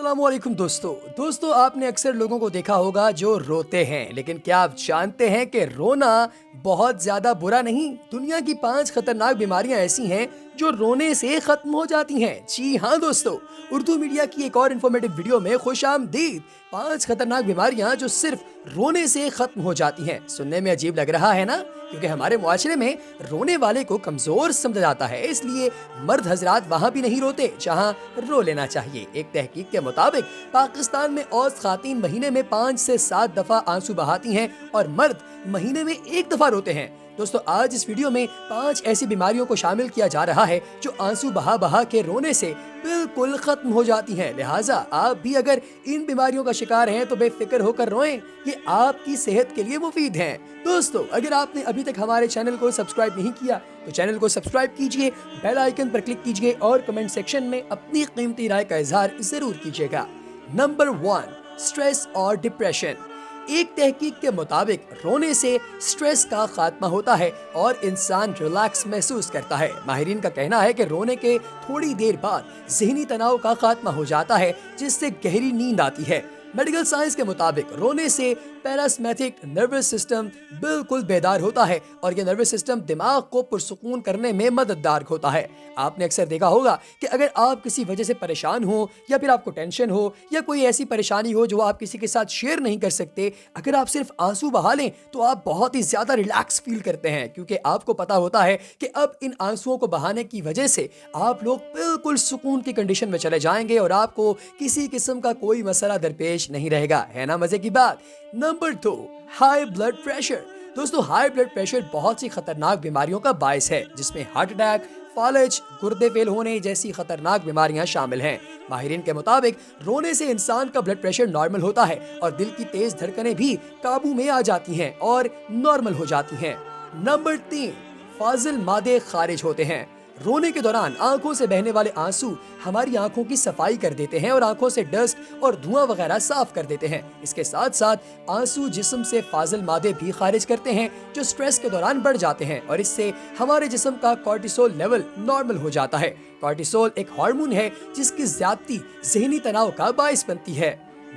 अस्सलामुअलैकुम दोस्तों आपने अक्सर लोगों को देखा होगा जो रोते हैं, लेकिन क्या आप जानते हैं कि रोना बहुत ज्यादा बुरा नहीं। दुनिया की 5 खतरनाक बीमारियां ऐसी हैं जो रोने से खत्म हो जाती हैं। जी हाँ दोस्तों, उर्दू मीडिया की एक और इन्फॉर्मेटिव वीडियो में खुशामदीद। 5 खतरनाक बीमारियां जो सिर्फ रोने से खत्म हो जाती हैं। सुनने में अजीब लग रहा है ना, क्योंकि हमारे मुआशरे में रोने वाले को कमजोर समझा जाता है, इसलिए मर्द हजरात वहाँ भी नहीं रोते जहाँ रो लेना चाहिए। एक तहकीक के मुताबिक पाकिस्तान में औसत खातीन महीने में 5 से 7 दफा आंसू बहाती हैं और मर्द महीने में 1 दफा रोते हैं। दोस्तों आज इस वीडियो में 5 ऐसी बीमारियों को शामिल किया जा रहा है जो आंसू बहा बहा के रोने से बिल्कुल खत्म हो जाती हैं। लिहाजा आप भी अगर इन बीमारियों का शिकार हैं तो बेफिक्र होकर रोएं, ये आपकी सेहत के लिए मुफीद हैं। दोस्तों अगर आपने अभी तक हमारे चैनल को सब्सक्राइब नहीं किया तो चैनल को सब्सक्राइब कीजिए, बेल आइकन पर क्लिक कीजिए और कमेंट सेक्शन में अपनी कीमती राय का इजहार जरूर कीजिएगा। नंबर 1, स्ट्रेस और डिप्रेशन। एक तहकीक के मुताबिक रोने से स्ट्रेस का खात्मा होता है और इंसान रिलैक्स महसूस करता है। माहिरीन का कहना है कि रोने के थोड़ी देर बाद ज़हनी तनाव का खात्मा हो जाता है, जिससे गहरी नींद आती है। मेडिकल साइंस के मुताबिक रोने से पैरासिम्पैथिक नर्वस सिस्टम बिल्कुल बेदार होता है और ये नर्वस सिस्टम दिमाग को पुरसुकून करने में मददगार होता है। आपने अक्सर देखा होगा कि अगर आप किसी वजह से परेशान हो या फिर आपको टेंशन हो या कोई ऐसी परेशानी हो जो आप किसी के साथ शेयर नहीं कर सकते, अगर आप सिर्फ आंसू बहा लें तो आप बहुत ही ज्यादा रिलैक्स फील करते हैं, क्योंकि आपको पता होता है कि अब इन आंसुओं को बहाने की वजह से आप लोग बिल्कुल सुकून की कंडीशन में चले जाएंगे और आपको किसी किस्म का कोई मसला दरपेश नहीं रहेगा। है ना मजे की बात। Number 2, high blood pressure. दोस्तों हाई ब्लड प्रेशर बहुत सी खतरनाक बीमारियों का बायस है, जिसमें हार्ट अटैक, फालज, गुर्दे फेल होने जैसी खतरनाक बीमारियां शामिल हैं। माहिरीन के मुताबिक रोने से इंसान का ब्लड प्रेशर नॉर्मल होता है और दिल की तेज धड़कनें भी काबू में आ जाती हैं और नॉर्मल हो जाती हैं। नंबर 3, फाजिल मादे खारिज होते हैं। रोने के दौरान आंखों से बहने वाले आंसू हमारी आंखों की सफाई कर देते हैं और आंखों से डस्ट और धुआं वगैरह साफ कर देते हैं। इसके साथ साथ आंसू जिस्म से फाजिल मादे भी खारिज करते हैं जो स्ट्रेस के दौरान बढ़ जाते हैं और इससे हमारे जिस्म का कॉर्टिसोल लेवल नॉर्मल हो जाता है। कॉर्टिसोल एक हार्मोन है जिसकी ज्यादती ज़हनी तनाव का बायस बनती है।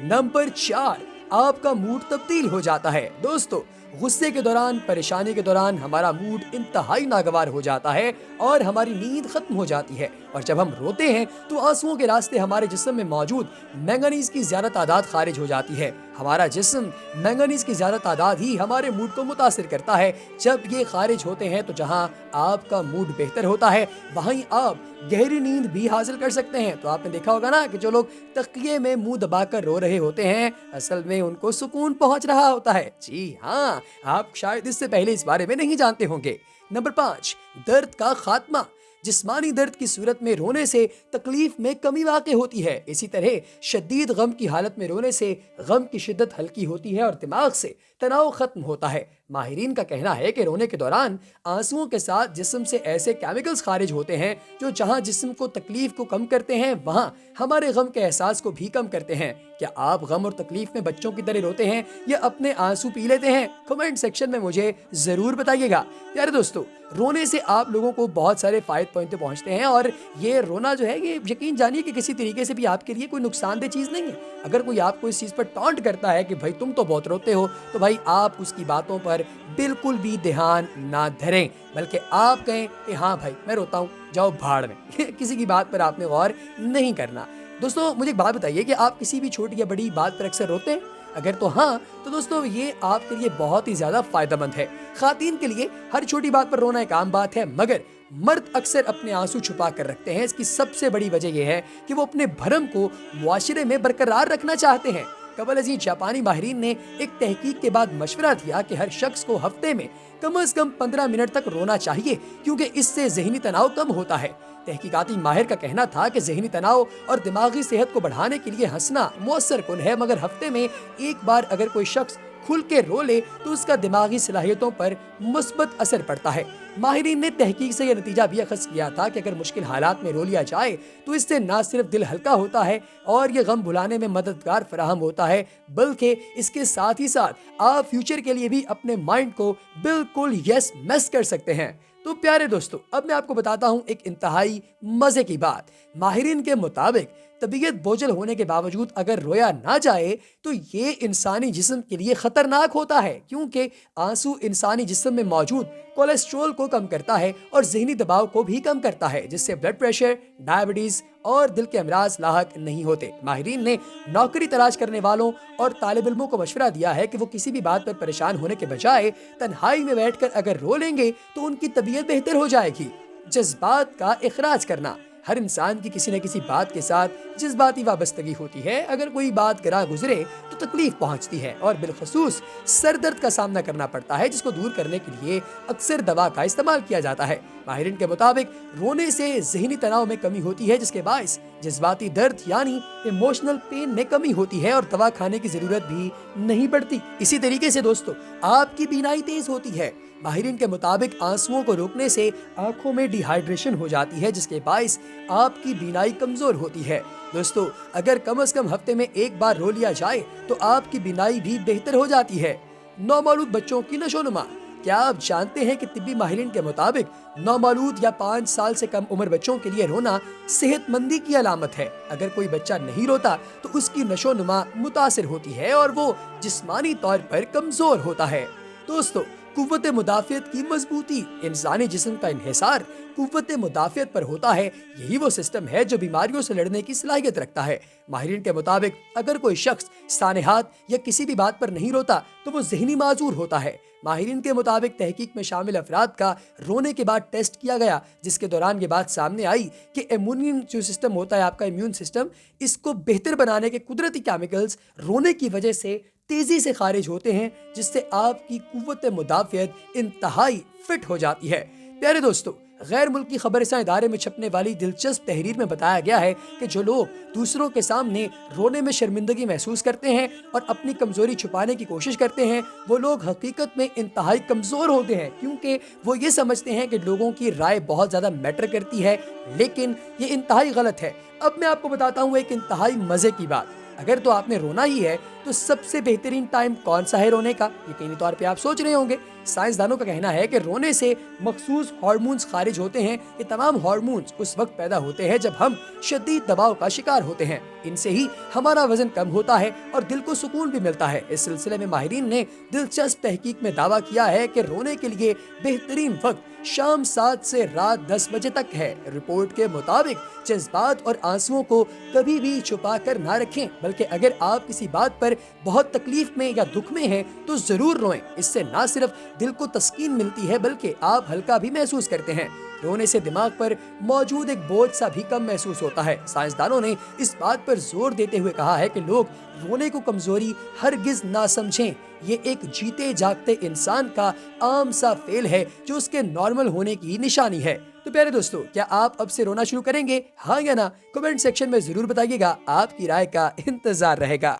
नंबर 4, आपका मूड तब्दील हो जाता है। दोस्तों गुस्से के दौरान, परेशानी के दौरान हमारा मूड इंतहाई नागवार हो जाता है और हमारी नींद खत्म हो जाती है। और जब हम रोते हैं तो आंसुओं के रास्ते हमारे जिस्म में मौजूद मैंगनीज की ज्यादा तादाद खारिज हो जाती है। हमारा जिस्म मैंगनीज की ज्यादा तादाद ही हमारे मूड को मुतासिर करता है। जब ये खारिज होते हैं तो जहां आपका मूड बेहतर होता है वहीं आप गहरी नींद भी हासिल कर सकते हैं। तो आपने देखा होगा ना कि जो लोग तकिए में मुंह दबाकर रो रहे होते हैं, असल में उनको सुकून पहुंच रहा होता है। जी हाँ, आप शायद इससे पहले इस बारे में नहीं जानते होंगे। नंबर 5, दर्द का खात्मा। जिस्मानी दर्द की सूरत में रोने से तकलीफ में कमी वाक़ होती है। इसी तरह शदीद गम की हालत में रोने से गम की शिद्दत हल्की होती है और दिमाग से तनाव खत्म होता है। माहिरीन का कहना है कि रोने के दौरान आंसुओं के साथ जिस्म से ऐसे केमिकल्स खारिज होते हैं जो जहां जिस्म को तकलीफ को कम करते हैं वहां हमारे गम के एहसास को भी कम करते हैं। क्या आप गम और तकलीफ में बच्चों की तरह रोते हैं या अपने आंसू पी लेते हैं? कमेंट सेक्शन में मुझे जरूर बताइएगा। प्यारे दोस्तों, रोने से आप लोगों को बहुत सारे फायदे पहुंचते हैं और ये रोना जो है ये यकीन जानिए कि किसी तरीके से भी आपके लिए कोई नुकसानदेह चीज नहीं है। अगर कोई आपको इस चीज पर टॉन्ट करता है कि भाई तुम तो बहुत रोते हो, तो भाई आप उसकी बातों पर बिल्कुल भी ध्यान ना धरें, बल्कि आप कहें कि हाँ भाई मैं रोता हूँ, जाओ भाड़ में। किसी की बात पर आपने गौर नहीं करना। दोस्तों मुझे एक बात बताइए कि आप किसी भी छोटी या बड़ी बात पर अक्सर रोते हैं? अगर तो हाँ, तो दोस्तों ये आपके लिए बहुत ही ज्यादा फायदेमंद है। खातीन के लिए हर छोटी बात पर रोना एक आम बात है, मगर मर्द अक्सर अपने आंसू छुपा कर रखते हैं। इसकी सबसे बड़ी वजह यह है कि वो अपने भरम को मुआशरे में बरकरार रखना चाहते हैं। कबल अजीज जापानी माहिरीन ने एक तहकीक के बाद मशवरा दिया कि हर शख्स को हफ्ते में कम से कम 15 मिनट तक रोना चाहिए, क्योंकि इससे ज़हनी तनाव कम होता है। तहकीकाती माहिर का कहना था कि ज़हनी तनाव और दिमागी सेहत को बढ़ाने के लिए हंसना मुअस्सर कुन है, मगर हफ्ते में एक बार अगर कोई शख्स खुल के रो ले तो उसका दिमागी सलाहियतों पर मुस्बत असर पड़ता है। माहिरीन ने तहकीक से यह नतीजा भी अखज़ किया था कि अगर मुश्किल हालात में रो लिया जाए तो इससे न सिर्फ दिल हल्का होता है और ये गम भुलाने में मददगार फराहम होता है, बल्कि इसके साथ ही साथ आप फ्यूचर के लिए भी अपने माइंड को बिल्कुल यस मैस कर सकते हैं। तो प्यारे दोस्तों, अब मैं आपको बताता हूँ एक इंतहाई मजे की बात। माहिरीन के मुताबिक तबीयत बोझल होने के बावजूद अगर रोया ना जाए तो ये इंसानी जिस्म के लिए खतरनाक होता है, क्योंकि आंसू इंसानी जिस्म में मौजूद कोलेस्ट्रॉल को कम करता है और जहनी दबाव को भी कम करता है, जिससे ब्लड प्रेशर, डायबिटीज और दिल के अमराज लाहक नहीं होते। माहिरीन ने नौकरी तलाश करने वालों और तालिब इल्मों को मशवरा दिया है कि वो किसी भी बात पर परेशान होने के बजाय तन्हाई में बैठकर अगर रो लेंगे तो उनकी तबीयत बेहतर हो जाएगी। जज्बात का इखराज करना। हर इंसान की किसी न किसी बात के साथ जज्बाती वाबस्तगी होती है। अगर कोई बात गिरा गुजरे तो तकलीफ पहुंचती है और बिलखसूस सर दर्द का सामना करना पड़ता है, जिसको दूर करने के लिए अक्सर दवा का इस्तेमाल किया जाता है। माहिरीन के मुताबिक रोने से जहनी तनाव में कमी होती है, जिसके बायस जज्बाती दर्द यानी इमोशनल पेन में कमी होती है और दवा खाने की जरूरत भी नहीं पड़ती। इसी तरीके से दोस्तों, आपकी बीनाई तेज होती है। माहिरीन के मुताबिक आंसुओं को रोकने से आंखों में डिहाइड्रेशन हो जाती है, जिसके बायस आपकी बीनाई कमजोर होती है। दोस्तों, अगर कम से कम हफ्ते में एक बार रो लिया जाए तो आपकी बीनाई भी बेहतर हो जाती है। नौमौलूद बच्चों की नशोनुमा। क्या आप जानते हैं कि तिब्बी माहिरीन के मुताबिक नौमौलूद या 5 साल से कम उम्र बच्चों के लिए रोना सेहतमंदी की अलामत है। अगर कोई बच्चा नहीं रोता तो उसकी नशोनुमा मुतासिर होती है और वो जिस्मानी तौर पर कमजोर होता है। दोस्तों, कुव्वत मुदाफियत की मजबूती। इंसानी जिस्म का इन्हिसार कुव्वत मुदाफियत पर होता है। यही वो सिस्टम है जो बीमारियों से लड़ने की सलाहियत रखता है। माहिरीन के मुताबिक अगर कोई शख्स सानेहात या किसी भी बात पर नहीं रोता तो वो जहनी माजूर होता है। माहिरीन के मुताबिक तहकीक में शामिल अफराद का रोने के बाद टेस्ट किया गया, जिसके दौरान ये बात सामने आई कि इम्यून जो सिस्टम होता है, आपका इम्यून सिस्टम, इसको बेहतर बनाने के कुदरती केमिकल्स रोने की वजह से तेजी से खारिज होते हैं, जिससे आपकी कुव्वत मुदाफियत इंतहाई फिट हो जाती है। प्यारे दोस्तों, गैर मुल्की खबरसां इदारे में छपने वाली दिलचस्प तहरीर में बताया गया है कि जो लोग दूसरों के सामने रोने में शर्मिंदगी महसूस करते हैं और अपनी कमजोरी छुपाने की कोशिश करते हैं, वो लोग हकीकत में इंतहाई कमजोर होते हैं, क्योंकि वो ये समझते हैं कि लोगों की राय बहुत ज्यादा मैटर करती है, लेकिन ये इंतहाई गलत है। अब मैं आपको बताता हूँ एक इंतहाई मजे की बात। अगर तो आपने रोना ही है तो सबसे बेहतरीन टाइम कौन सा है रोने का? यकीनी तौर पे आप सोच रहे होंगे। साइंसदानों का कहना है कि रोने से मखसूस हार्मोन्स खारिज होते हैं। ये तमाम हार्मोन्स उस वक्त पैदा होते हैं जब हम शदीद दबाव का शिकार होते हैं। इनसे ही हमारा वजन कम होता है और दिल को सुकून भी मिलता है। इस सिलसिले में माहिरीन ने दिलचस्प तहकीक में दावा किया है कि रोने के लिए बेहतरीन वक्त शाम 7 से रात 10 बजे तक है। रिपोर्ट के मुताबिक जज्बात और आंसुओं को कभी भी छुपा कर ना रखें, बल्कि अगर आप किसी बात पर बहुत तकलीफ में या दुख में हैं तो जरूर रोएं। इससे ना सिर्फ दिल को तस्कीन मिलती है बल्कि आप हल्का भी महसूस करते हैं। रोने से दिमाग पर मौजूद एक बोझ सा भी कम महसूस होता है। साइंसदानों ने इस बात पर जोर देते हुए कहा है कि लोग रोने को कमजोरी हरगिज ना समझें। ये एक जीते जागते इंसान का आम सा फेल है जो उसके नॉर्मल होने की निशानी है। तो प्यारे दोस्तों, क्या आप अब से रोना शुरू करेंगे? हाँ या ना? कमेंट सेक्शन में जरूर बताइएगा। आपकी राय का इंतजार रहेगा।